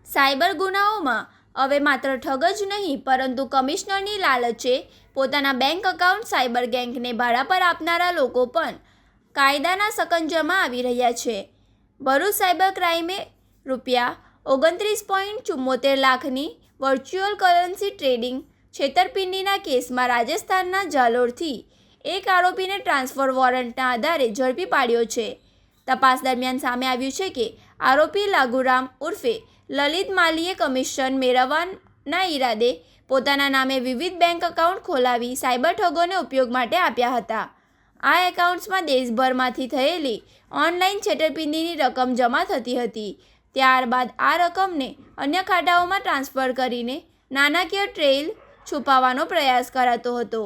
Cyber ગુનાઓમાં હવે માત્ર ઠગ જ નહીં પરંતુ કમિશનરની લાલચે પોતાના બેંક એકાઉન્ટ સાયબર ગેંગને ભાડા પર આપનારા લોકો પણ કાયદાના સકંજામાં આવી રહ્યા છે. ભરૂચ સાયબર ક્રાઇમે ₹29.74 લાખની વર્ચ્યુઅલ કરન્સી ટ્રેડિંગ છેતરપિંડીના કેસમાં રાજસ્થાનના જાલોરથી એક આરોપીને ટ્રાન્સફર વોરંટના આધારે ઝડપી પાડ્યો છે. તપાસ દરમિયાન સામે આવ્યું છે કે આરોપી લાગુરામ ઉર્ફે લલિત માલીએ કમિશન મેળવવાના ઈરાદે પોતાના નામે વિવિધ બેંક એકાઉન્ટ ખોલાવી સાયબર ઠગોને ઉપયોગ માટે આપ્યા હતા. આ એકાઉન્ટ્સમાં દેશભરમાંથી થયેલી ઓનલાઈન છેતરપિંડીની રકમ જમા થતી હતી. ત્યારબાદ આ રકમને અન્ય ખાતાઓમાં ટ્રાન્સફર કરીને નાણાકીય ટ્રેઇલ છુપાવવાનો પ્રયાસ કરાતો હતો.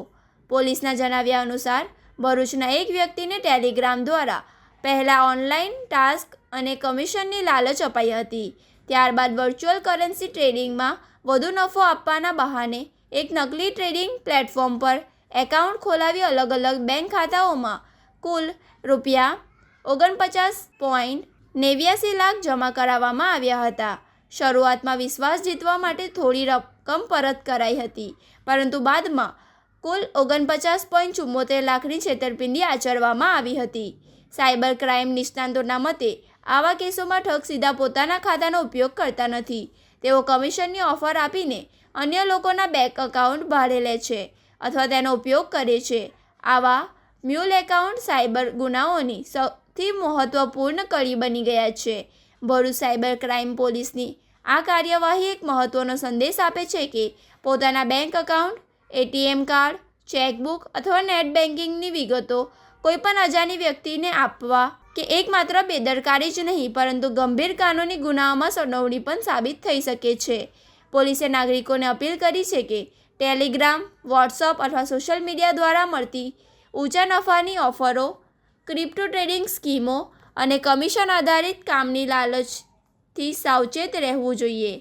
પોલીસના જણાવ્યા અનુસાર ભરૂચના એક વ્યક્તિને ટેલિગ્રામ દ્વારા પહેલાં ઓનલાઈન ટાસ્ક અને કમિશનની લાલચ અપાઈ હતી. ત્યારબાદ વર્ચ્યુઅલ કરન્સી ટ્રેડિંગમાં વધુ નફો આપવાના બહાને એક નકલી ટ્રેડિંગ પ્લેટફોર્મ પર એકાઉન્ટ ખોલાવી અલગ અલગ બેંક ખાતાઓમાં કુલ ₹49.89 લાખ જમા કરાવવામાં આવ્યા હતા. શરૂઆતમાં વિશ્વાસ જીતવા માટે થોડી રકમ પરત કરાઈ હતી, પરંતુ બાદમાં કુલ ₹49.74 લાખની છેતરપિંડી આચરવામાં આવી હતી. સાયબર ક્રાઇમ નિષ્ણાતોના મતે આવા કેસોમાં ઠગ સીધા પોતાના ખાતાનો ઉપયોગ કરતા નથી. તેઓ કમિશનની ઓફર આપીને અન્ય લોકોના બેંક એકાઉન્ટ ભાડે લે છે અથવા તેનો ઉપયોગ કરે છે. આવા મ્યુલ એકાઉન્ટ સાયબર ગુનાઓની સૌથી મહત્વપૂર્ણ કડી બની ગયા છે. ભરૂચ સાયબર ક્રાઇમ પોલીસની આ કાર્યવાહી એક મહત્વનો સંદેશ આપે છે કે પોતાના bank account, ATM card, chequebook અથવા નેટ બેન્કિંગની વિગતો કોઈપણ અજાણી વ્યક્તિને આપવા કે એકમાત્ર બેદરકારી જ નહીં પરંતુ ગંભીર કાનૂની ગુનાઓમાં સંડોવણી પણ સાબિત થઈ શકે છે. પોલીસે નાગરિકોને અપીલ કરી છે કે ટેલિગ્રામ, વોટ્સઅપ અથવા સોશિયલ મીડિયા દ્વારા મળતી ઊંચા નફાની ઓફરો, ક્રિપ્ટો ટ્રેડિંગ સ્કીમો અને કમિશન આધારિત કામની લાલચથી સાવચેત રહેવું જોઈએ.